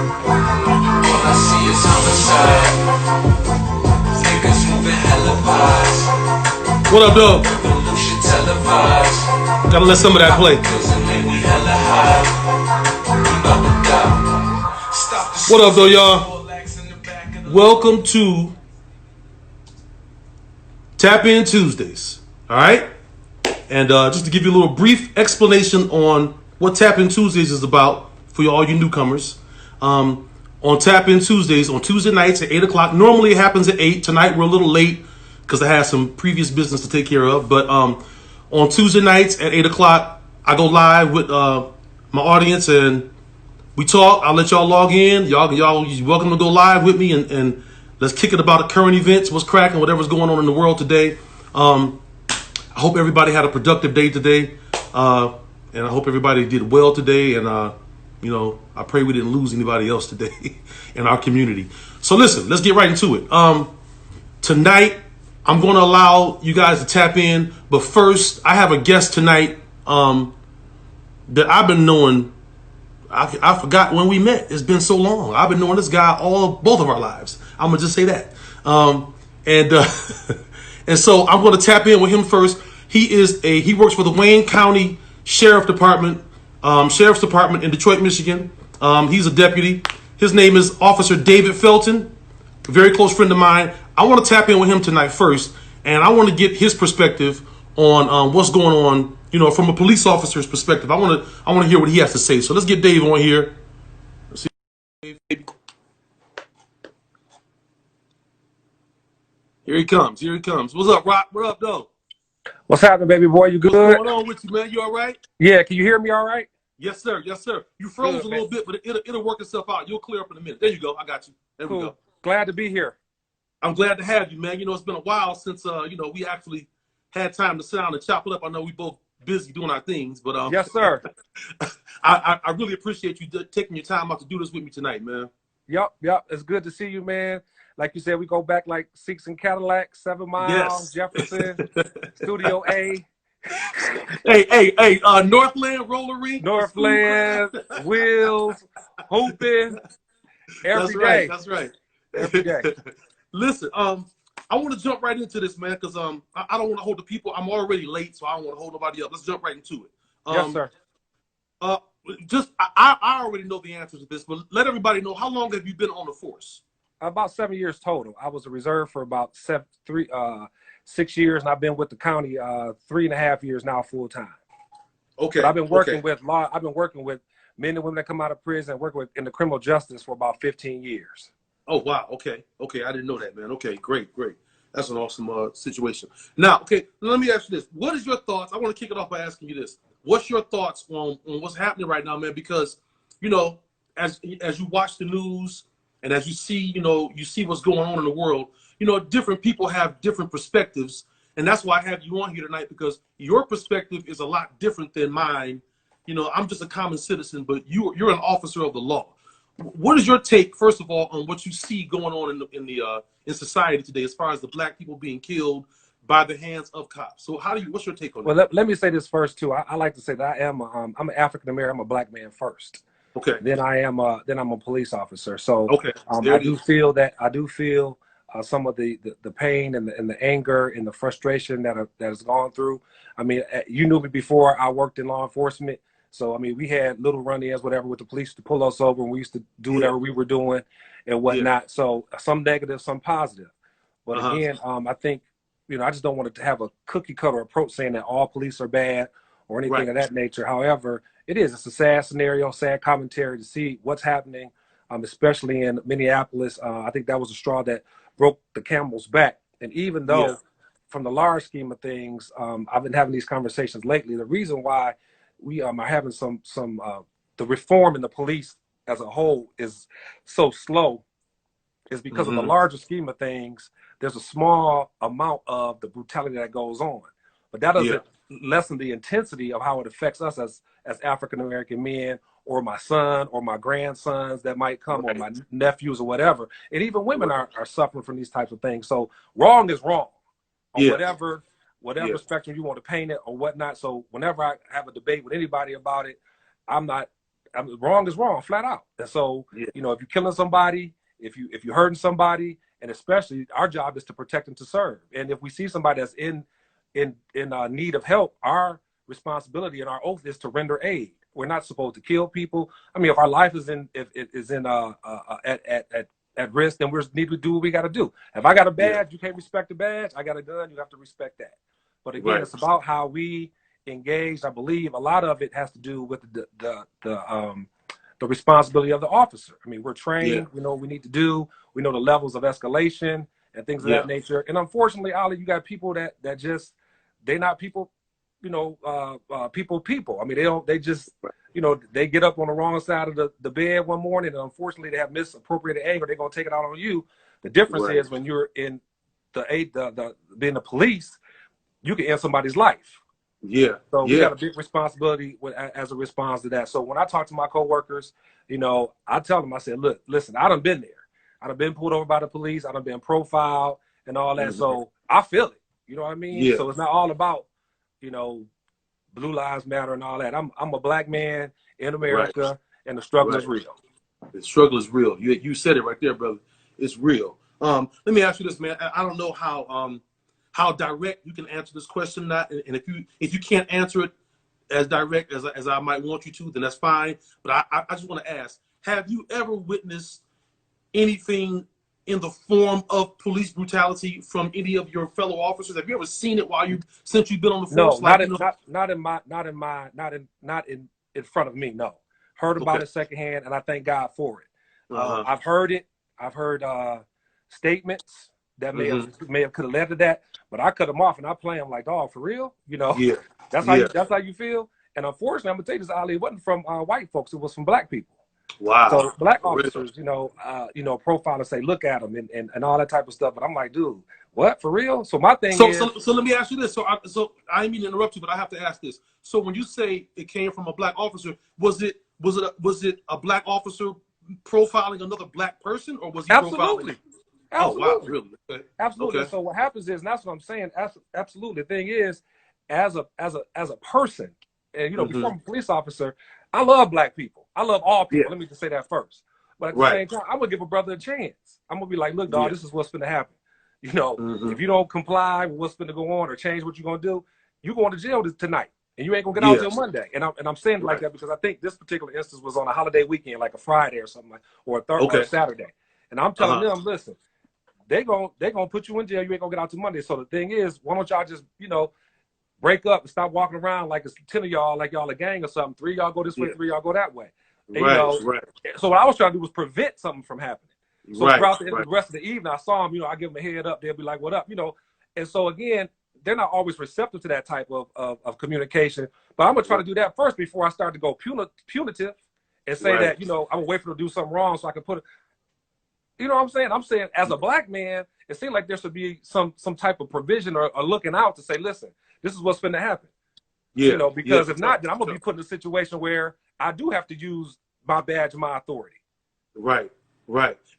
All I see is homicide. Niggas moving hella fast. What up, dog? Revolution televised. Gotta let some of that play. What up, though, y'all? Welcome to Tap In Tuesdays. All right? And just to give you a little brief explanation on what Tap In Tuesdays is about for all you newcomers. On Tap In Tuesdays, on Tuesday nights at 8 o'clock. Normally it happens at 8. Tonight we're a little late because I had some previous business to take care of. But on Tuesday nights at 8 o'clock, I go live with my audience and we talk. I'll let y'all log in. Y'all, you're welcome to go live with me and let's kick it about the current events, what's cracking, whatever's going on in the world today. I hope everybody had a productive day today. And I hope everybody did well today. And, you know, I pray we didn't lose anybody else today in our community. So listen, let's get right into it. Tonight, I'm going to allow you guys to tap in. But first, I have a guest tonight that I've been knowing. I forgot when we met. It's been so long. I've been knowing this guy both of our lives. I'm going to just say that. And so I'm going to tap in with him first. He works for the Wayne County Sheriff's Department in Detroit, Michigan. He's a deputy. His name is Officer David Felton, a very close friend of mine. I want to tap in with him tonight first, and I want to get his perspective on what's going on, you know, from a police officer's perspective. I want to hear what he has to say. So let's get Dave on here. Let's see. Here he comes. What's up, Rock? What up, though? What's happening, baby boy? You good? What's going on with you, man? You all right? Yeah, can you hear me all right? Yes, sir. You froze a little bit, but it'll work itself out. You'll clear up in a minute. There you go. I got you. There we go. Glad to be here. I'm glad to have you, man. You know, it's been a while since, you know, we actually had time to sit down and chop it up. I know we both busy doing our things, but yes, sir. I really appreciate you taking your time out to do this with me tonight, man. Yep. It's good to see you, man. Like you said, we go back like Six and Cadillac, 7 Mile, yes. Jefferson, Studio A. Hey, Northland, Roller Rink. Northland, Wheels, Hooping, every day. That's right. Every day. Listen, I want to jump right into this, man, because I don't want to hold the people. I'm already late, so I don't want to hold nobody up. Let's jump right into it. Yes, sir. I already know the answer to this, but let everybody know, how long have you been on the force? About 7 years total. I was a reserve for about 6 years, and I've been with the county 3.5 years now, full time. Okay. But I've been working with men and women that come out of prison, working with in the criminal justice for about 15 years. Oh wow. Okay. I didn't know that, man. Okay, great. That's an awesome situation. Now, okay, let me ask you this: what is your thoughts? I want to kick it off by asking you this: what's your thoughts on what's happening right now, man? Because you know, as you watch the news and as you see what's going on in the world. You know, different people have different perspectives, and that's why I have you on here tonight, because your perspective is a lot different than mine. You know, I'm just a common citizen, but you're an officer of the law. What is your take, first of all, on what you see going on in society today, as far as the black people being killed by the hands of cops? So what's your take on that? Well, let me say this first too. I like to say that I'm an African American. I'm a black man first. Okay. Then I'm a police officer. So okay. I do feel some of the pain and the anger and the frustration that has gone through. I mean, you knew me before I worked in law enforcement. So, I mean, we had little run-ins, whatever, with the police to pull us over, and we used to do whatever we were doing and whatnot. Yeah. So some negative, some positive. But again, I think, you know, I just don't want to have a cookie-cutter approach saying that all police are bad or anything of that nature. However, it's a sad scenario, sad commentary to see what's happening, especially in Minneapolis. I think that was a straw that broke the camel's back. And even though from the large scheme of things, I've been having these conversations lately, the reason why we are having the reform in the police as a whole is so slow is because of the larger scheme of things. There's a small amount of the brutality that goes on, but that doesn't lessen the intensity of how it affects us as African American men, or my son or my grandsons that might come, or my nephews or whatever. And even women are suffering from these types of things. So wrong is wrong on whatever spectrum you want to paint it or whatnot. So whenever I have a debate with anybody about it, I'm not wrong is wrong, flat out. And so, Yeah. you know, if you're killing somebody, if you're hurting somebody, and especially our job is to protect and to serve. And if we see somebody that's in need of help, our responsibility and our oath is to render aid. We're not supposed to kill people. I mean, if our life is at risk, then we need to do what we got to do. If I got a badge, you can't respect the badge. I got a gun, you have to respect that. But again, it's about how we engage. I believe a lot of it has to do with the responsibility of the officer. I mean, we're trained. We know what we need to do. We know the levels of escalation and things of that nature. And unfortunately, Ali, you got people that just, they're not people, you know, people. I mean, they just, you know, they get up on the wrong side of the bed one morning, and unfortunately they have misappropriated anger. They're going to take it out on you. The difference is when you're in being the police, you can end somebody's life. So we got a big responsibility as a response to that. So when I talk to my coworkers, you know, I tell them, I said, look, listen, I done been there. I done been pulled over by the police. I done been profiled and all that. So I feel it. You know what I mean? So it's not all about, you know, Blue Lives Matter and all that. I'm a black man in America, and the struggle is real. The struggle is real. You said it right there, brother. It's real. Let me ask you this, man. I don't know how direct you can answer this question or not, and if you can't answer it as direct as I might want you to, then that's fine. But I just want to ask: have you ever witnessed anything in the form of police brutality from any of your fellow officers? Have you ever seen it since you've been on the force? No, not in front of me. No, heard about it secondhand, and I thank God for it. I've heard it. I've heard statements that may have could have led to that, but I cut them off and I play them like, dog, for real, you know. That's how you feel. And unfortunately, I'm gonna tell you this, Ali, it wasn't from white folks; it was from black people. Wow. So black officers, you know, profile and say, look at them and all that type of stuff. But I'm like, dude, what, for real? So my thing is. So let me ask you this. So I didn't mean to interrupt you, but I have to ask this. So when you say it came from a black officer, was it a black officer profiling another blac person, or was he profiling? Oh, wow, really? Okay. Absolutely. Okay. So what happens is, and that's what I'm saying. Absolutely. The thing is, as a person, and you know, before I'm a police officer, I love black people. I love all people. Let me just say that first. But at the same time, I'm gonna give a brother a chance. I'm gonna be like, look, dog, this is what's gonna happen. You know, if you don't comply with what's gonna go on or change what you're gonna do, you're going to jail tonight, and you ain't gonna get out till Monday. And I'm saying it like that because I think this particular instance was on a holiday weekend, like a Friday or something, or a Saturday. And I'm telling them, listen, they gonna put you in jail. You ain't gonna get out till Monday. So the thing is, why don't y'all just, you know, break up and stop walking around like it's 10 of y'all, like y'all a gang or something. 3 of y'all go this way, 3 of y'all go that way. And, you know, so what I was trying to do was prevent something from happening. So throughout the rest of the evening, I saw them, you know, I give them a head up. They'll be like, what up? You know, and so again, they're not always receptive to that type of communication. But I'm going to try to do that first before I start to go punitive and say that, you know, I'm going to wait for them to do something wrong so I can put it. You know what I'm saying? I'm saying as a black man, it seems like there should be some type of provision or looking out to say, listen, this is what's going to happen. You know, because if not, then I'm going to be put in a situation where I do have to use my badge and my authority. Right.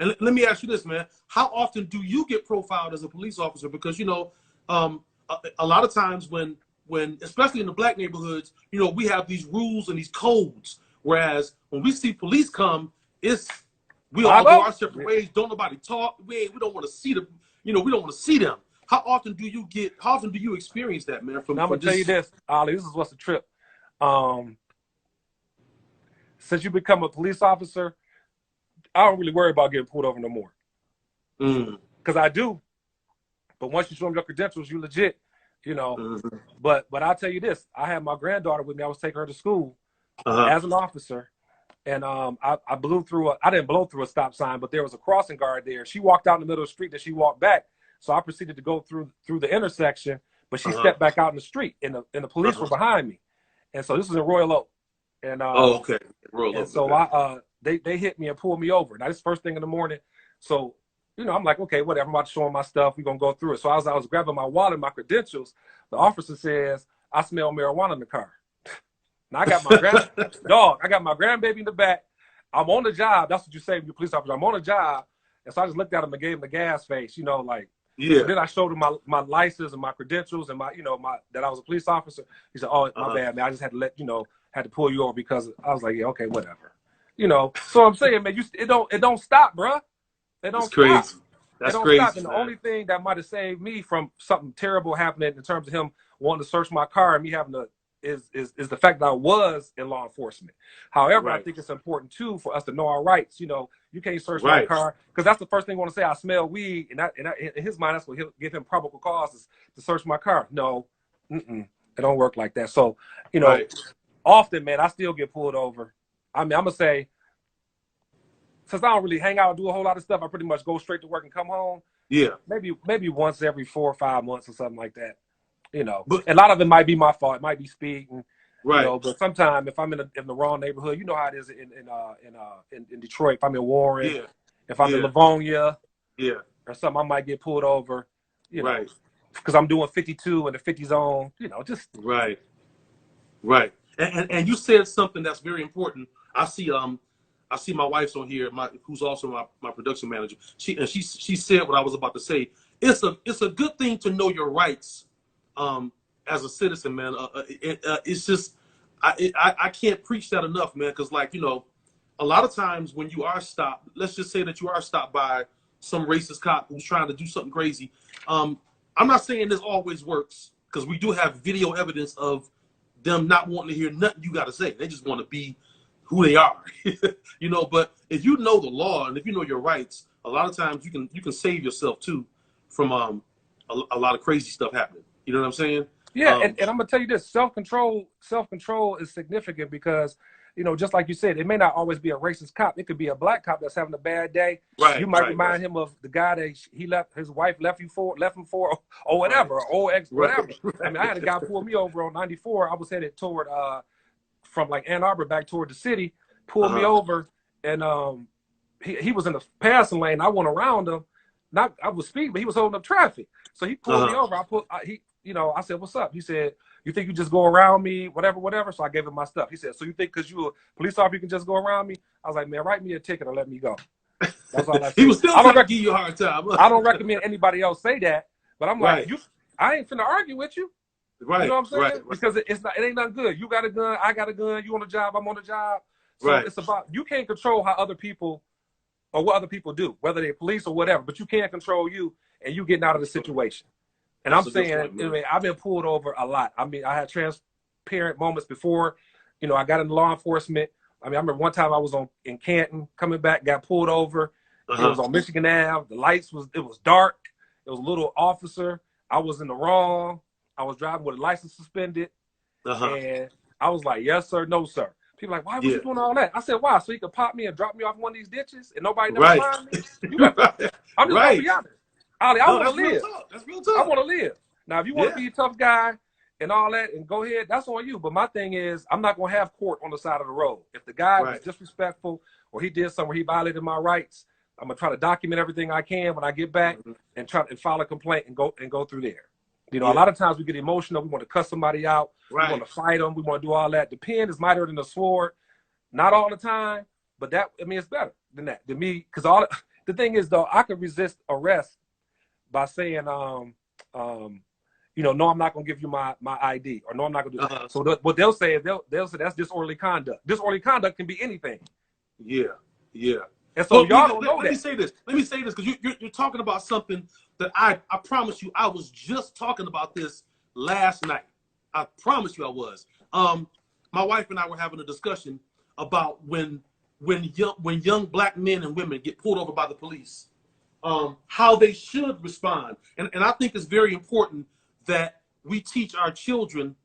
And let me ask you this, man. How often do you get profiled as a police officer? Because, you know, a lot of times when especially in the black neighborhoods, you know, we have these rules and these codes. Whereas when we see police come, we all go our separate ways. Don't nobody talk. We don't want to see them. You know, we don't want to see them. How often do you experience that, man? I'm gonna tell you this, Ali. This is what's the trip. Since you become a police officer, I don't really worry about getting pulled over no more. Because I do. But once you show them your credentials, you legit. You know. But I'll tell you this. I had my granddaughter with me. I was taking her to school as an officer. And I blew through I didn't blow through a stop sign, but there was a crossing guard there. She walked out in the middle of the street, then she walked back. So I proceeded to go through the intersection, but she stepped back out in the street, and the police were behind me. And so this was in Royal Oak. And Royal Oak. So they hit me and pulled me over. Now this is first thing in the morning. So, you know, I'm like, okay, whatever. I'm about to show them my stuff. We're gonna go through it. So I was grabbing my wallet, my credentials. The officer says, I smell marijuana in the car. Now I got my I got my grandbaby in the back. I'm on the job. That's what you say when you're a police officer. I'm on the job. And so I just looked at him and gave him the gas face, you know, like, so then I showed him my license and my credentials and that I was a police officer. He said, oh, my bad, man. I just had to let, you know, had to pull you over because I was like, yeah, okay, whatever. You know, so I'm saying, man, it don't stop, bruh. It don't It's stop. crazy. That's It don't crazy, stop. And the man. only thing that might have saved me from something terrible happening in terms of him wanting to search my car and me having to is the fact that I was in law enforcement. However, I Right. think it's important too for us to know our rights. You know, you can't search my Right. car because that's the first thing I want to say. I smell weed, and in his mind, that's what he'll give him probable cause to search my car. No, it don't work like that. So, you know, Right. often, man, I still get pulled over. I mean, I'm gonna say, since I don't really hang out and do a whole lot of stuff, I pretty much go straight to work and come home. Yeah. Maybe once every 4 or 5 months or something like that. You know, But a lot of it might be my fault. It might be speeding. right. You know, but sometimes if I'm in the wrong neighborhood, you know how it is in Detroit. If I'm in Warren, Yeah. if I'm in Yeah. Livonia Yeah. or something, I might get pulled over. You know, Right. because I'm doing 52 in the 50 zone. You know, just Right. Right. And you said something that's very important. I see my wife's on here, who's also my production manager. She said what I was about to say. It's a good thing to know your rights as a citizen, man. It's just I can't preach that enough, man, because like, you know, a lot of times when you are stopped, let's just say that you are stopped by some racist cop who's trying to do something crazy. I'm not saying this always works, because we do have video evidence of them not wanting to hear nothing you got to say. They just want to be who they are, you know. But if you know the law and if you know your rights, a lot of times you can save yourself too from a lot of crazy stuff happening. You know what I'm saying? yeah. And I'm gonna tell you this: self-control is significant because, you know, just like you said, it may not always be a racist cop. It could be a black cop that's having a bad day. Right. You might Right, remind right. him of the guy that his wife left him for, or whatever, or old ex, whatever. Right. I mean, I had a guy pull me over on 94. I was headed toward from like Ann Arbor back toward the city, pulled me over, and he was in the passing lane. I went around him. I was speeding, but he was holding up traffic. So he pulled me over. I said, "What's up?" He said, "You think you just go around me, whatever." So I gave him my stuff. He said, "So you think because you a police officer you can just go around me?" I was like, "Man, write me a ticket or let me go." That's all I said. He was still trying to give you a hard time. I don't recommend anybody else say that, but I'm like, Right. I ain't finna argue with you. Right. You know what I'm saying? Right. Because it ain't nothing good. You got a gun, I got a gun, you on a job, I'm on a job. So Right. it's about, you can't control how other people or what other people do, whether they're police or whatever, but you can't control you and you getting out of the situation. And That's I'm a good saying, point, I mean, I've been pulled over a lot. I mean, I had transparent moments before, you know, I got into law enforcement. I mean, I remember one time I was in Canton, coming back, got pulled over. It was on Michigan Ave. The lights it was dark. It was a little officer. I was in the wrong. I was driving with a license suspended. And I was like, "Yes, sir, no, sir." People like, "Why was you doing all that?" I said, "Why? So he could pop me and drop me off one of these ditches and nobody never find me?" You got I'm just gonna be honest. Ollie, I want to live. That's real talk. I want to live. Now, if you want to be a tough guy and all that and go ahead, that's on you. But my thing is, I'm not going to have court on the side of the road. If the guy was disrespectful or he did something where he violated my rights, I'm going to try to document everything I can when I get back and try and file a complaint and go through there. You know, a lot of times we get emotional. We want to cuss somebody out. We want to fight them. We want to do all that. The pen is mightier than the sword. Not all the time, but it's better than that. To me, because the thing is, though, I could resist arrest by saying, you know, no, I'm not going to give you my ID, or no, I'm not going to do that. So what they'll say is they'll say that's disorderly conduct. Disorderly conduct can be anything. Yeah. And so y'all don't know that. Let me say this, because you're talking about something that I promise you, I was just talking about this last night. I promise you I was. My wife and I were having a discussion about when young black men and women get pulled over by the police, how they should respond. And I think it's very important that we teach our children,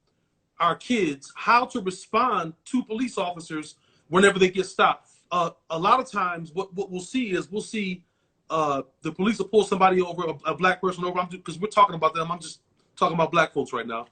our kids, how to respond to police officers whenever they get stopped. A lot of times what we'll see the police will pull somebody over, a black person over, because we're talking about them. I'm just talking about black folks right now.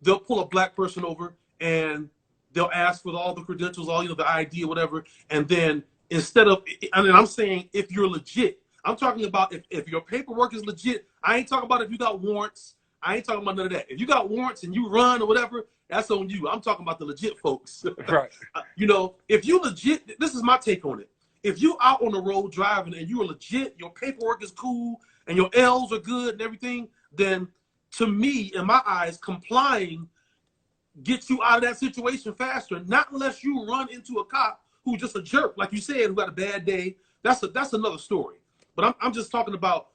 They'll pull a black person over and they'll ask for all the credentials, all, you know, the ID or whatever. And then instead of, I mean, I'm saying if you're legit, I'm talking about if your paperwork is legit. I ain't talking about if you got warrants. I ain't talking about none of that. If you got warrants and you run or whatever, that's on you. I'm talking about the legit folks. Right. You know, if you legit, this is my take on it. If you out on the road driving and you are legit, your paperwork is cool and your L's are good and everything, then to me, in my eyes, complying get you out of that situation faster. Not unless you run into a cop who's just a jerk, like you said, who had a bad day. That's another story. But I'm just talking about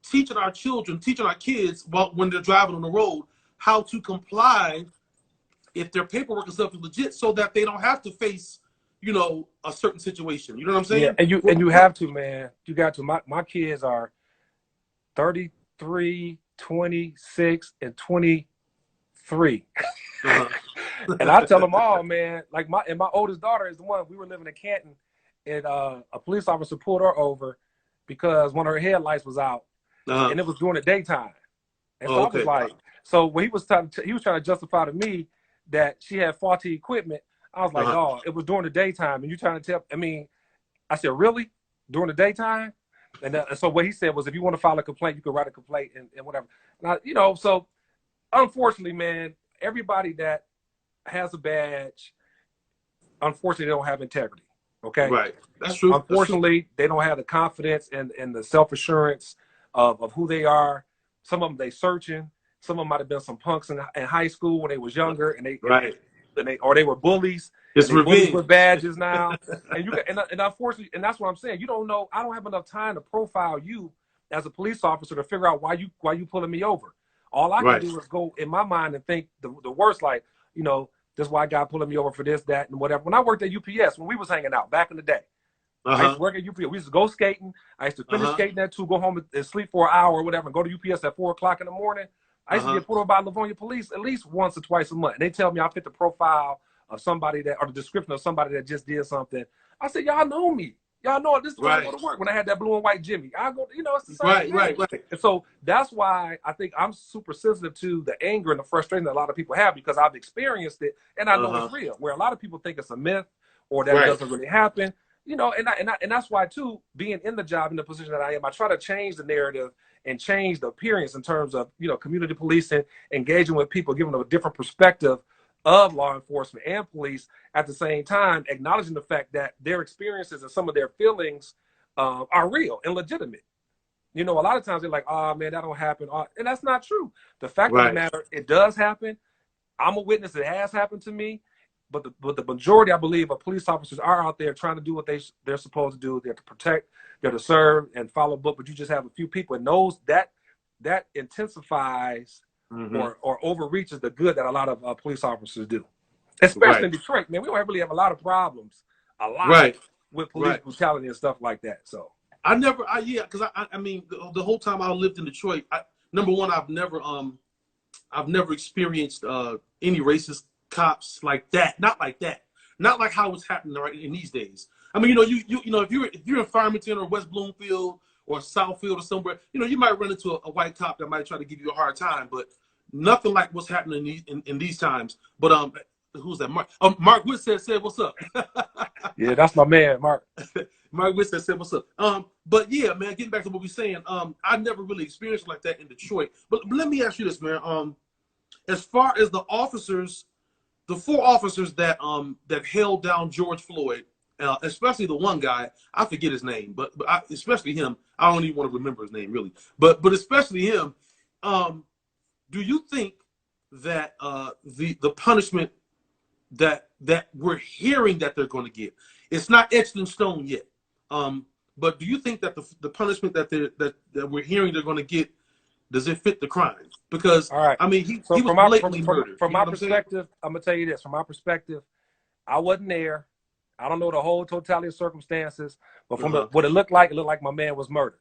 teaching our children, teaching our kids when they're driving on the road how to comply if their paperwork and stuff is legit, so that they don't have to face, you know, a certain situation. You know what I'm saying? Yeah, and you have to, man. You got to. My kids are 33, 26, and 23. Uh-huh. And I tell them all, man, like my oldest daughter is the one. We were living in Canton, and a police officer pulled her over because one of her headlights was out, and it was during the daytime. And so I was like, so when he was trying to justify to me that she had faulty equipment, I was like, oh, it was during the daytime, and you trying to tell? I mean, I said, really? During the daytime? And so what he said was, if you want to file a complaint, you can write a complaint and whatever. Now, you know, so unfortunately, man, everybody that has a badge, unfortunately, they don't have integrity. Okay, right? That's true. Unfortunately, they don't have the confidence and the self-assurance of who they are. Some of them they searching. Some of them might have been some punks in high school when they was younger, and they were bullies. It's bullies with badges now, and unfortunately, and that's what I'm saying. You don't know. I don't have enough time to profile you as a police officer to figure out why you pulling me over. All I can do is go in my mind and think the worst, like, you know, this white guy pulling me over for this, that, and whatever. When I worked at UPS, when we was hanging out back in the day, I used to work at UPS. We used to go skating. I used to finish skating at 2, go home and sleep for an hour or whatever, and go to UPS at 4 o'clock in the morning. I used to get pulled over by Livonia police at least once or twice a month. And they tell me I fit the profile of somebody or the description of somebody that just did something. I said, y'all know me. Y'all know this is when I go to work. When I had that blue and white Jimmy, I go, you know, it's the same thing. Right. And so that's why I think I'm super sensitive to the anger and the frustration that a lot of people have, because I've experienced it and I know it's real. Where a lot of people think it's a myth or that it doesn't really happen. You know, and that's why too, being in the job in the position that I am, I try to change the narrative and change the appearance in terms of, you know, community policing, engaging with people, giving them a different perspective of law enforcement and police, at the same time acknowledging the fact that their experiences and some of their feelings are real and legitimate. You know, a lot of times they're like, oh man, that don't happen. And that's not true. The fact of the matter, it does happen. I'm a witness. It has happened to me. But the majority, I believe, of police officers are out there trying to do what they're supposed to do. They're to protect, they're to serve and follow book. But you just have a few people, and those that intensifies or overreaches the good that a lot of police officers do, especially in Detroit. Man, we don't really have a lot of problems, with police brutality and stuff like that. So I mean, the whole time I lived in Detroit, number one, I've never experienced any racist cops like that. Not like that. Not like how it's happening right in these days. I mean, you know, you know, if you're in Farmington or West Bloomfield or Southfield or somewhere, you know, you might run into a white cop that might try to give you a hard time, but nothing like what's happening in these times. But who's that? Mark Witt said what's up? Yeah, that's my man, Mark. Mark Witt said what's up? But yeah, man, getting back to what we're saying, I never really experienced like that in Detroit. But let me ask you this, man. As far as the officers, the 4 officers that held down George Floyd, especially the one guy, I forget his name, but especially him, I don't even want to remember his name really. But especially him, do you think that the punishment that we're hearing that they're going to get, it's not etched in stone yet, but do you think that the punishment that we're hearing they're going to get, does it fit the crime? Because I mean, he was blatantly murdered. From my perspective, I'm gonna tell you this. From my perspective, I wasn't there. I don't know the whole totality of circumstances, but from what it looked like my man was murdered.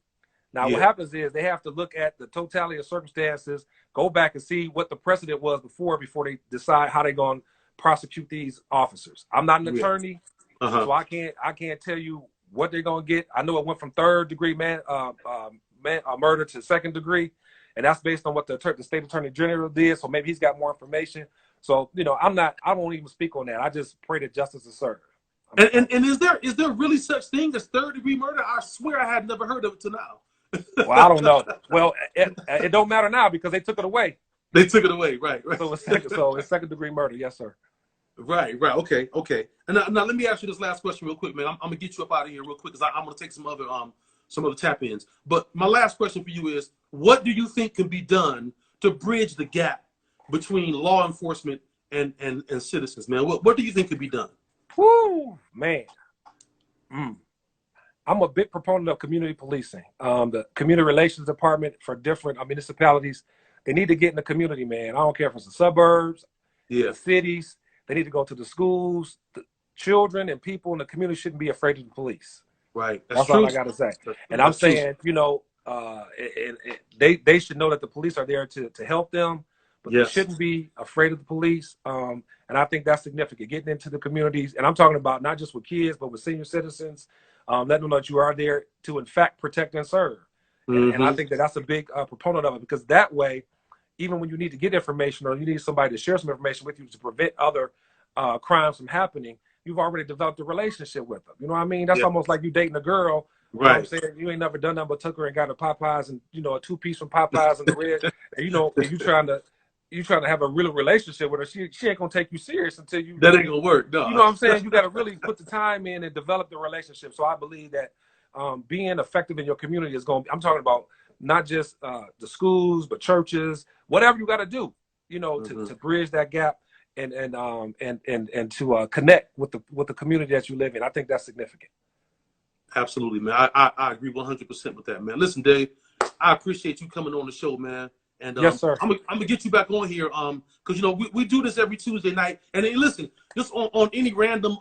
Now, what happens is they have to look at the totality of circumstances, go back and see what the precedent was before they decide how they're going to prosecute these officers. I'm not an attorney, so I can't tell you what they're going to get. I know it went from 3rd degree murder to 2nd degree. And that's based on what the state attorney general did. So maybe he's got more information. So, you know, I won't even speak on that. I just pray that justice is served. And is there really such thing as 3rd degree murder? I swear I had never heard of it till now. Well, I don't know. Well, it don't matter now because they took it away. They took it away, right. So it's 2nd degree murder. Yes, sir. Right. Okay. And now let me ask you this last question real quick, man. I'm gonna get you up out of here real quick because I'm gonna take some other tap ins. But my last question for you is, what do you think can be done to bridge the gap between law enforcement and citizens, man? What do you think could be done? Woo, man. I'm a big proponent of community policing. The community relations department for different municipalities, they need to get in the community, man. I don't care if it's the suburbs, the cities. They need to go to the schools. The children and people in the community shouldn't be afraid of the police. Right. That's all I got to say. And I'm saying, they should know that the police are there to help them, but they shouldn't be afraid of the police. And I think that's significant, getting into the communities. And I'm talking about not just with kids, but with senior citizens, letting them know that you are there to, in fact, protect and serve. And I think that that's a big proponent of it, because that way, even when you need to get information or you need somebody to share some information with you to prevent other crimes from happening, you've already developed a relationship with them. You know what I mean? That's almost like you dating a girl. You know what I'm saying? You ain't never done nothing but took her and got a Popeyes and, a 2-piece from Popeyes and the red. And, and you trying to have a real relationship with her. She ain't gonna take you serious until you. That ain't gonna work. No. You know what I'm saying? You got to really put the time in and develop the relationship. So I believe that being effective in your community is going. I'm talking about not just the schools, but churches, whatever you got to do. To bridge that gap and to connect with the community that you live in. I think that's significant. Absolutely, man. I agree 100% with that, man. Listen, Dave, I appreciate you coming on the show, man. And yes, sir. I'm gonna get you back on here, because we do this every Tuesday night. And then listen, just on any random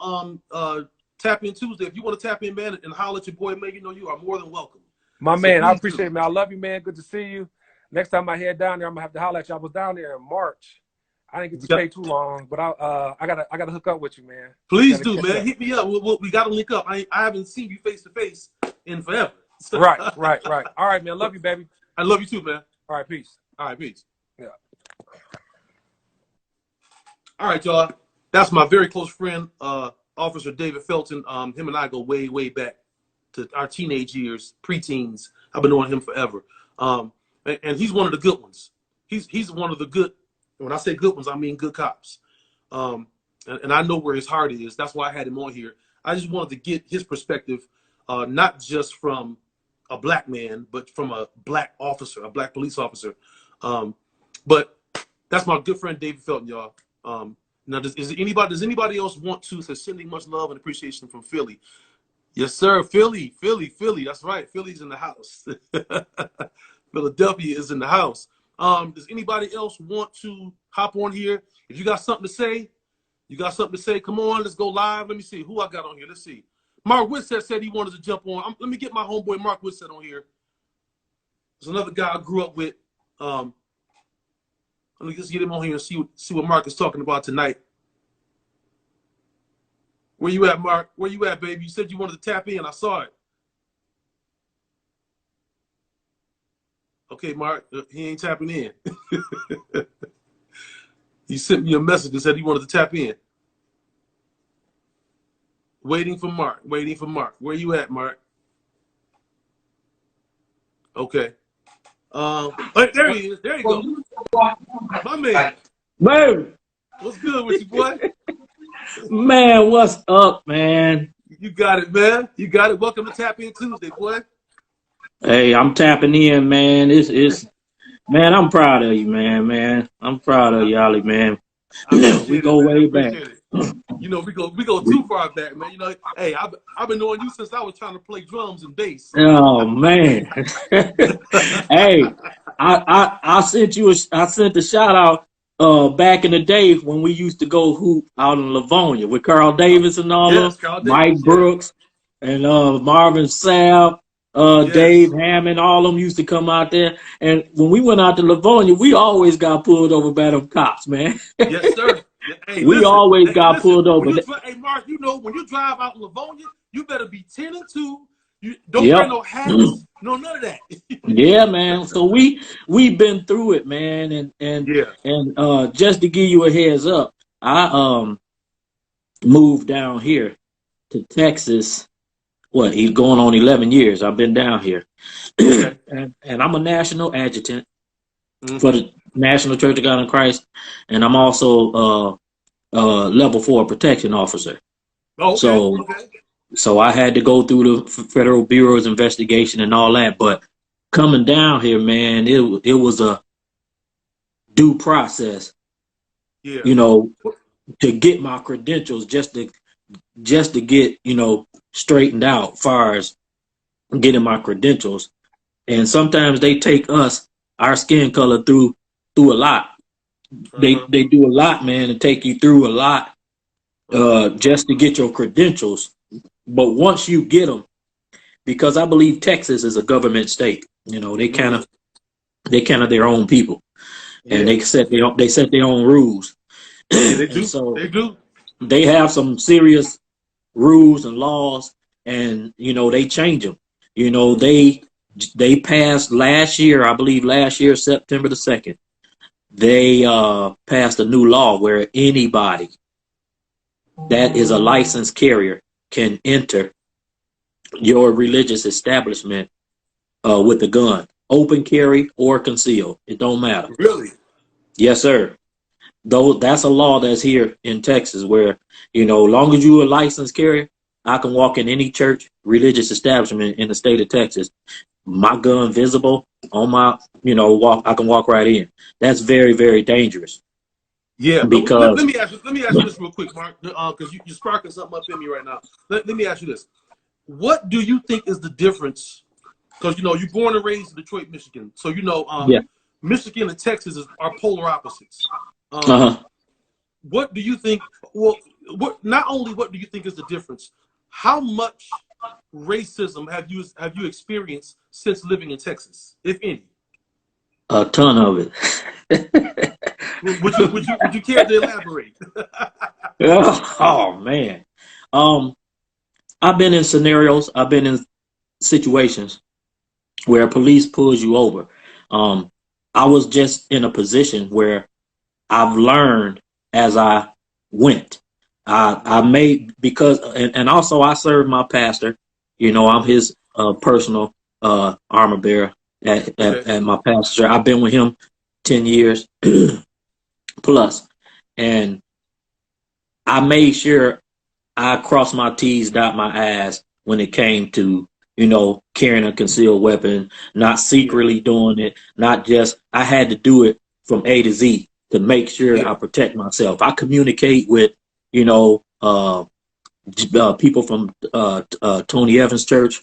tap in Tuesday, if you want to tap in, man, and holler at your boy, man, you are more than welcome. My man, I appreciate it, man. I love you, man. Good to see you. Next time I head down there, I'm gonna have to holler at you. I was down there in March. I didn't get to stay too long, but I gotta hook up with you, man. Please do, man. Hit me up. We gotta link up. I haven't seen you face to face in forever. So. Right. All right, man. Love you, baby. I love you too, man. All right, peace. All right, peace. Yeah. All right, y'all. That's my very close friend, Officer David Felton. Him and I go way, way back to our teenage years, preteens. I've been knowing him forever. And he's one of the good ones. He's one of the good. When I say good ones, I mean good cops. And I know where his heart is. That's why I had him on here. I just wanted to get his perspective, not just from a black man, but from a black officer, a black police officer. But that's my good friend David Felton, y'all. Now, does anybody else want to sending much love and appreciation from Philly? Yes, sir. Philly. That's right. Philly's in the house. Philadelphia is in the house. Does anybody else want to hop on here? If you got something to say, come on, let's go live. Let me see who I got on here. Let's see. Mark Whitsett said he wanted to jump on. Let me get my homeboy Mark Whitsett on here. There's another guy I grew up with. Let me just get him on here and see what Mark is talking about tonight. Where you at, Mark? Where you at, baby? You said you wanted to tap in. I saw it. Okay, Mark, he ain't tapping in. He sent me a message and said he wanted to tap in. Waiting for Mark. Where you at, Mark? Okay. There he is. There you go. My man. Man. What's good with you, boy? Man, what's up, man? You got it, man. You got it. Welcome to Tap In Tuesday, boy. Hey, I'm tapping in, man. Man, I'm proud of you, man. I'm proud of y'all, man. We go way back. We go too far back, man. Hey, I've been knowing you since I was trying to play drums and bass. Oh man. Hey, I sent a shout out back in the day when we used to go hoop out in Livonia with Carl Davis and all of them, Mike Brooks and Marvin Sapp. Dave Hammond, all of them used to come out there. And when we went out to Livonia, we always got pulled over by them cops, man. Yes, sir. Hey, we always got pulled over. Hey, Mark, when you drive out in Livonia, you better be 10 and 2. You don't wear no hats, none of that. Yeah, man. So we've been through it, man. And just to give you a heads up, I moved down here to Texas. He's going on 11 years. I've been down here. and I'm a national adjutant for the National Church of God in Christ. And I'm also level 4 protection officer. So I had to go through the Federal Bureau's investigation and all that. But coming down here, man, it was a due process Yeah. you know, to get my credentials, just to get, straightened out far as getting my credentials. And sometimes they take our skin color through a lot. They do a lot, man, and take you through a lot just to get your credentials. But once you get them, because I believe Texas is a government state, they kind of their own people, and they set their own rules. Yeah, they do. And so They do. they have some serious rules and laws, and they change them. They passed last year, I believe last year, September the 2nd. They passed a new law where anybody that is a licensed carrier can enter your religious establishment with a gun, open carry or conceal. It don't matter. Really? Yes, sir. Though that's a law that's here in Texas where, long as you're a licensed carrier, I can walk in any church, religious establishment in the state of Texas. My gun visible on my, I can walk right in. That's very, very dangerous. Yeah. Because let me ask you this real quick, Mark, because you're sparking something up in me right now. Let me ask you this. What do you think is the difference? Because, you're born and raised in Detroit, Michigan. So, Michigan and Texas are polar opposites. What do you think? Well, not only what do you think is the difference? How much racism have you experienced since living in Texas, if any? A ton of it. Would you care to elaborate? Oh man, I've been in scenarios. I've been in situations where police pulls you over. I was just in a position where I've learned as I went. I made because and also I served my pastor. I'm his personal armor bearer at my pastor. I've been with him 10 years plus, and I made sure I crossed my T's, dot my I's when it came to carrying a concealed weapon, not secretly doing it, not just I had to do it from A to Z to make sure I protect myself. I communicate with people from Tony Evans' church.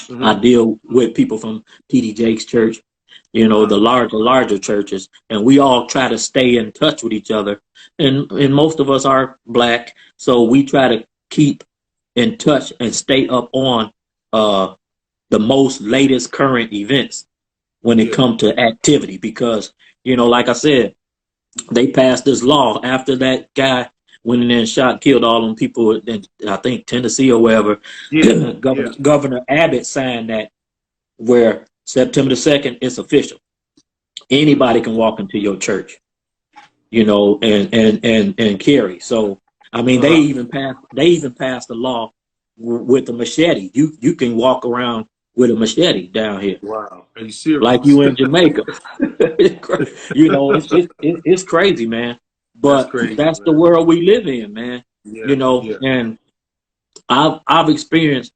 I deal with people from T.D. Jakes' church, the larger churches, and we all try to stay in touch with each other. And most of us are Black, so we try to keep in touch and stay up on the most latest current events when it comes to activity. Because, like I said, they passed this law after that guy went in there and shot and killed all them people in, I think, Tennessee or wherever. Governor Abbott signed that where September the 2nd, it's official. Anybody can walk into your church, and carry. So, I mean, they even passed the law with a machete. You can walk around with a machete down here. Wow. Are you serious? Like you in Jamaica. It's crazy, man. But that's the world we live in, man. And I've experienced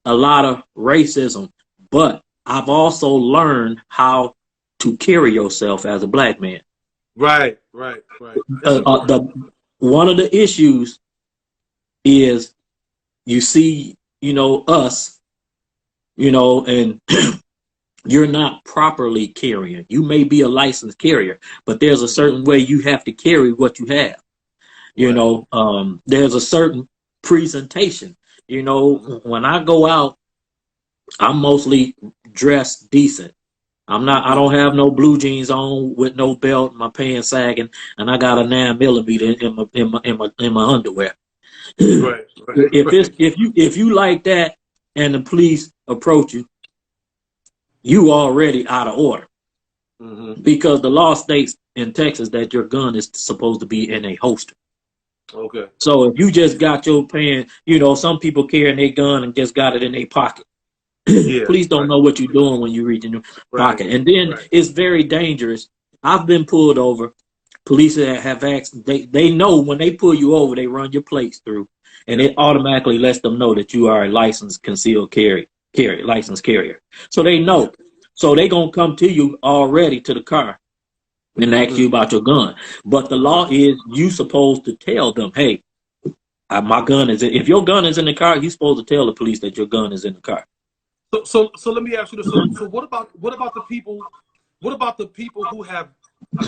a lot of racism, but I've also learned how to carry yourself as a Black man. Right. One of the issues is you see, us, and you're not properly carrying. You may be a licensed carrier, but there's a certain way you have to carry what you have. There's a certain presentation. When I go out, I'm mostly dressed decent. I don't have no blue jeans on with no belt, my pants sagging, and I got a 9mm in my underwear. If you like that and the police approach you, you already out of order. Because the law states in Texas that your gun is supposed to be in a holster. Okay. So if you just got your pen, some people carrying their gun and just got it in their pocket. Police don't know what you're doing when you reach in your pocket. And then it's very dangerous. I've been pulled over. Police have asked, they know when they pull you over, they run your plates through, and it automatically lets them know that you are a licensed concealed licensed carrier. So they know. So they gonna come to you already to the car, and ask you about your gun. But the law is you supposed to tell them, hey, my gun is if your gun is in the car, you're supposed to tell the police that your gun is in the car. So let me ask you this. So what about the people who have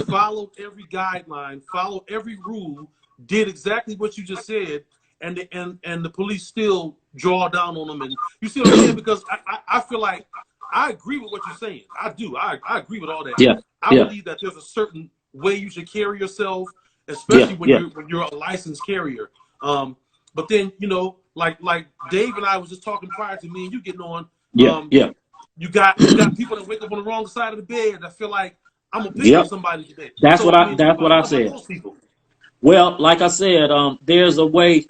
followed every guideline, followed every rule, did exactly what you just said, and the police still draw down on them? And you see what I'm saying? Because I feel like I agree with what you're saying. I do. I agree with all that. Yeah. I believe that there's a certain way you should carry yourself, especially when you're a licensed carrier. But then, you know, like Dave and I was just talking prior to me and you getting on. You got people that wake up on the wrong side of the bed that feel like I'm gonna pick up somebody today. That's what I said. Well, like I said, there's a way.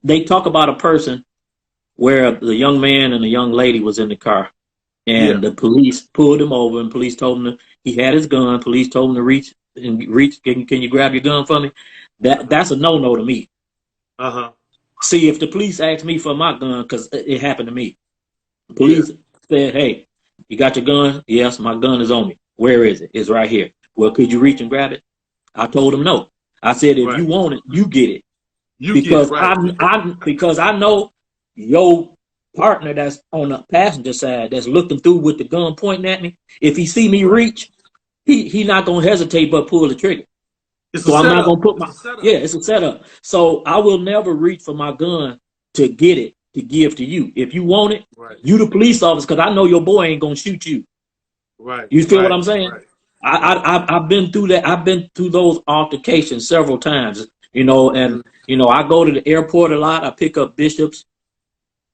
They talk about a person where the young man and the young lady was in the car, and the police pulled him over, and police told him he had his gun. Police told him to reach. Can you grab your gun for me? That's a no to me. See, if the police asked me for my gun, because it happened to me, police said, "Hey, you got your gun?" "Yes, my gun is on me." "Where is it?" "It's right here." "Well, could you reach and grab it?" I told him no. I said, if you want it, you get it. Because I know your partner that's on the passenger side that's looking through with the gun pointing at me. If he see me reach, he not gonna hesitate but pull the trigger. So I'm not gonna put it's a setup. So I will never reach for my gun to get it to give to you. If you want it, you the police officer, because I know your boy ain't gonna shoot you. You feel what I'm saying? I've been through that. I've been through those altercations several times, you know, and, you know, I go to the airport a lot. I pick up bishops,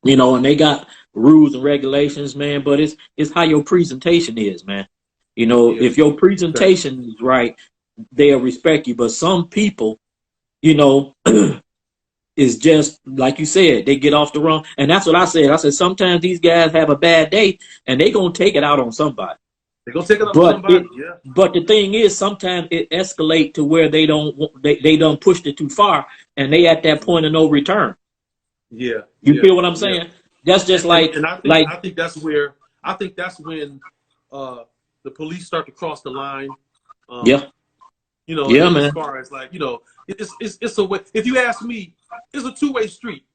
you know, and they got rules and regulations, man, but it's how your presentation is, man. You know, if your presentation is right, they'll respect you. But some people, you know, is just like you said, they get off the wrong. And that's what I said. I said, sometimes these guys have a bad day and they going to take it out on somebody. They're going to take it out on somebody. But the thing is, sometimes it escalates to where they don't push it too far and they at that point of no return. You feel what I'm saying? That's just and I think that's when the police start to cross the line. You know, man. As far as like, you know, it's a way. If you ask me, it's a two-way street.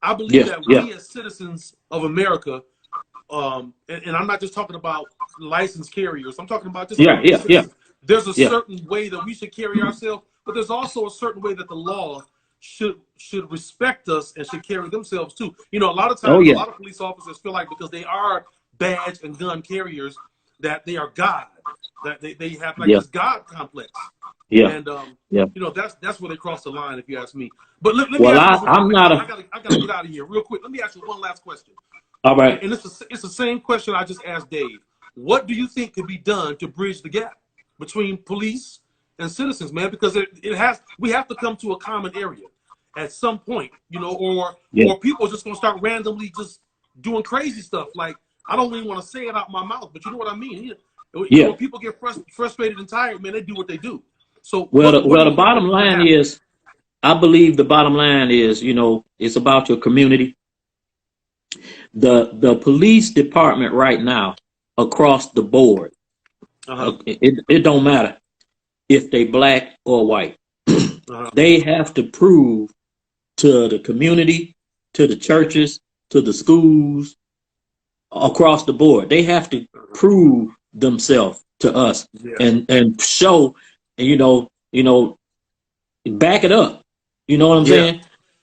I believe that we as citizens of America, and I'm not just talking about licensed carriers. I'm talking about just There's a certain way that we should carry ourselves, but there's also a certain way that the law should respect us and should carry themselves too. You know, a lot of times, a lot of police officers feel like because they are badge and gun carriers that they are God, that they have like this God complex. And you know, that's where they cross the line, if you ask me. But let me ask you, I gotta get out of here real quick. Let me ask you one last question. All right. And it's the same question I just asked Dave. What do you think could be done to bridge the gap between police and citizens, man? Because we have to come to a common area at some point, you know, or people are just gonna start randomly just doing crazy stuff. Like, I don't even want to say it out my mouth, but you know what I mean. You know, people get frustrated and tired, man. They do what they do. So the bottom line is, I believe the bottom line is, you know, it's about your community. The police department right now across the board, it don't matter if they black or white. They have to prove to the community, to the churches, to the schools, across the board. They have to prove themselves to us and show. You know, back it up. You know what I'm saying?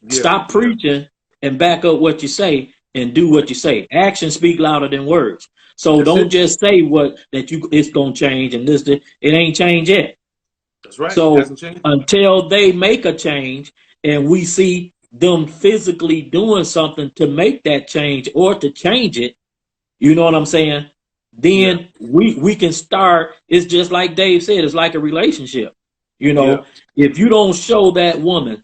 Stop preaching and back up what you say and do what you say. Actions speak louder than words. So don't just say it's gonna change and it ain't changed yet. That's right. So until they make a change and we see them physically doing something to make that change or to change it, you know what I'm saying? Then we can start. It's just like Dave said, it's like a relationship. You know, if you don't show that woman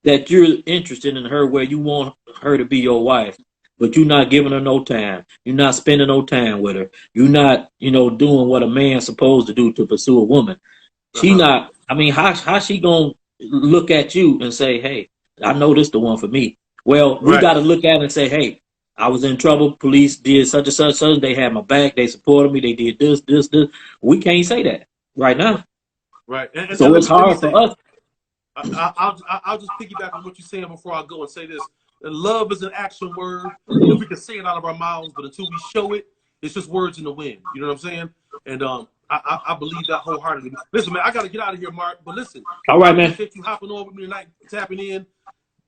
that you're interested in her where you want her to be your wife, but you're not giving her no time, you're not spending no time with her, you're not, you know, doing what a man's supposed to do to pursue a woman. She not, I mean, how she gonna look at you and say, hey, I know this the one for me? Well, we got to look at it and say, hey, I was in trouble. Police did such and such, such. They had my back. They supported me. They did this, this, this. We can't say that right now. Right. And So let it's me let me hard say, for us. I'll just piggyback on what you're saying before I go and say this. Love is an action word. You know, we can say it out of our mouths, but until we show it, it's just words in the wind. You know what I'm saying? And I believe that wholeheartedly. Listen, man, I got to get out of here, Mark. But listen, All right, I man. appreciate you hopping on with me tonight, tapping in.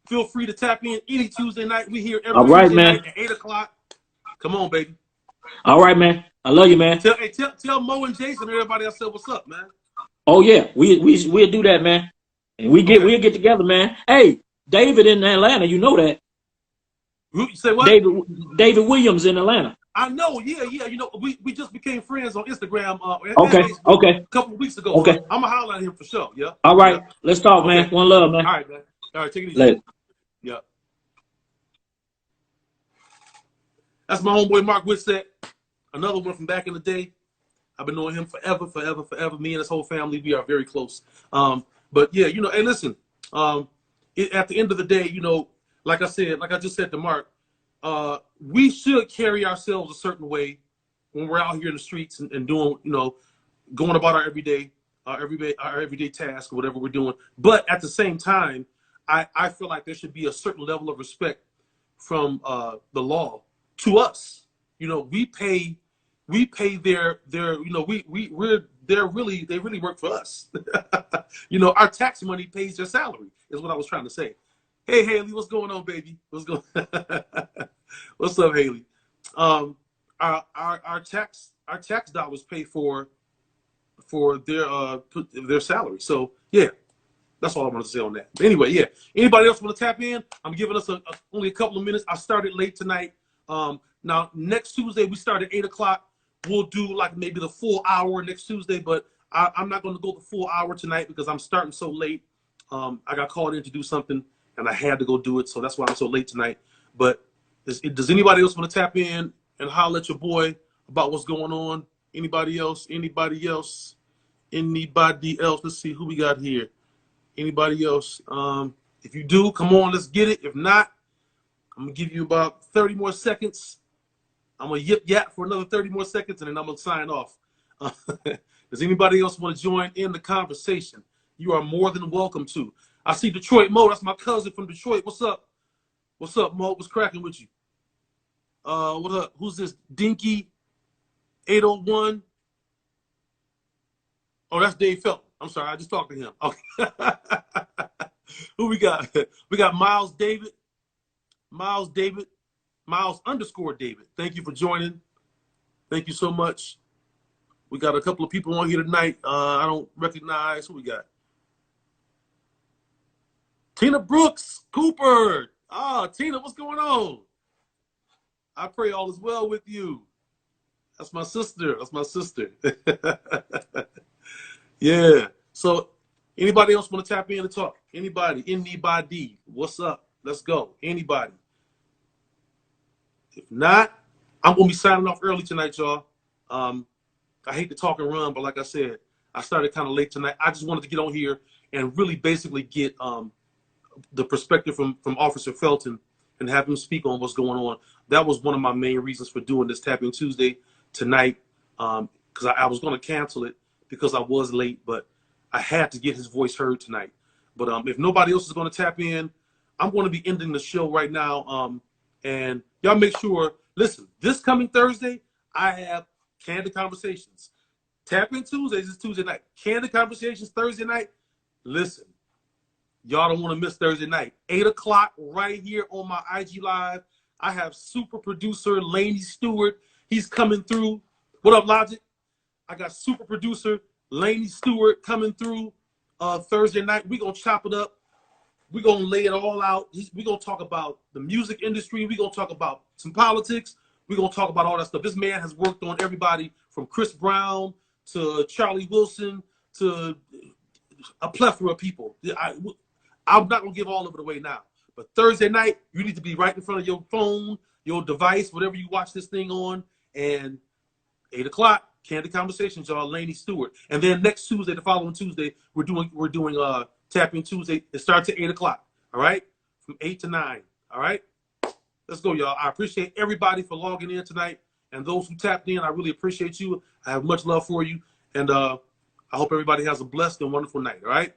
Feel free to tap in any Tuesday night. We here every All right, Tuesday man. night at 8 o'clock. Come on, baby. All right, man. I love you, man. Tell Mo and Jason and everybody else what's up, man. Oh yeah, we'll do that, man. And we'll get together, man. Hey, David in Atlanta, you know that. You say what? David Williams in Atlanta. I know, yeah. You know, we just became friends on Instagram and Okay, Facebook okay, a couple of weeks ago. okay. So I'm gonna holler at him for sure. Yeah. All right, Yeah. let's talk, Okay. man. One love, man. All right, man. All right, take it easy. Later. Yeah. That's my homeboy Mark Whitsett. Another one from back in the day. I've been knowing him forever. Me and his whole family, we are very close. But yeah, you know, hey, listen. At the end of the day, you know, like I just said to Mark, we should carry ourselves a certain way when we're out here in the streets and doing, you know, going about our everyday task or whatever we're doing. But at the same time, I feel like there should be a certain level of respect from the law to us. You know, they really work for us. You know, our tax money pays their salary is what I was trying to say. Hey Haley, what's going on, baby? What's up, Haley? Our tax dollars pay for their salary. So yeah, that's all I wanted to say on that. But anyway, yeah. Anybody else want to tap in? I'm giving us only a couple of minutes. I started late tonight. Now next Tuesday we start at 8 o'clock. We'll do like maybe the full hour next Tuesday, but I'm not going to go the full hour tonight because I'm starting so late. I got called in to do something and I had to go do it, so that's why I'm so late tonight. But does anybody else want to tap in and holler at your boy about what's going on? Anybody else? Let's see who we got here. Anybody else? If you do, come on, let's get it. If not, I'm gonna give you about 30 more seconds. I'm gonna yap for another 30 more seconds, and then I'm gonna sign off. Does anybody else want to join in the conversation? You are more than welcome to. I see Detroit Mo. That's my cousin from Detroit. What's up? What's up, Mo? What's cracking with you? What up? Who's this? Dinky 801. Oh, that's Dave Felton. I'm sorry, I just talked to him. Okay. Who we got? We got Miles David. Miles _ David. Thank you for joining. Thank you so much. We got a couple of people on here tonight. I don't recognize. Who we got? Tina Brooks Cooper. Tina, what's going on? I pray all is well with you. That's my sister. Yeah. So anybody else want to tap in and talk? Anybody. What's up? Let's go. Anybody. If not, I'm going to be signing off early tonight, y'all. I hate to talk and run, but like I said, I started kind of late tonight. I just wanted to get on here and really basically get the perspective from Officer Felton and have him speak on what's going on. That was one of my main reasons for doing this Tapping Tuesday tonight, because I was going to cancel it because I was late, but I had to get his voice heard tonight. But if nobody else is going to tap in, I'm going to be ending the show right now. And y'all make sure, listen, this coming Thursday, I have Candid Conversations. Tap In Tuesdays is Tuesday night. Candid Conversations Thursday night. Listen, y'all don't want to miss Thursday night. 8 o'clock right here on my IG Live. I have super producer Laney Stewart. He's coming through. What up, Logic? I got super producer Laney Stewart coming through Thursday night. We're going to chop it up. We're going to lay it all out. We're going to talk about the music industry. We're going to talk about some politics. We're going to talk about all that stuff. This man has worked on everybody from Chris Brown to Charlie Wilson to a plethora of people. I'm not going to give all of it away now. But Thursday night, you need to be right in front of your phone, your device, whatever you watch this thing on. And 8 o'clock, Candid Conversations, y'all, Laney Stewart. And then next Tuesday, the following Tuesday, we're doing Tapping Tuesday. It starts at 8 o'clock, all right? From 8 to 9, all right? Let's go, y'all. I appreciate everybody for logging in tonight. And those who tapped in, I really appreciate you. I have much love for you. And I hope everybody has a blessed and wonderful night. All right?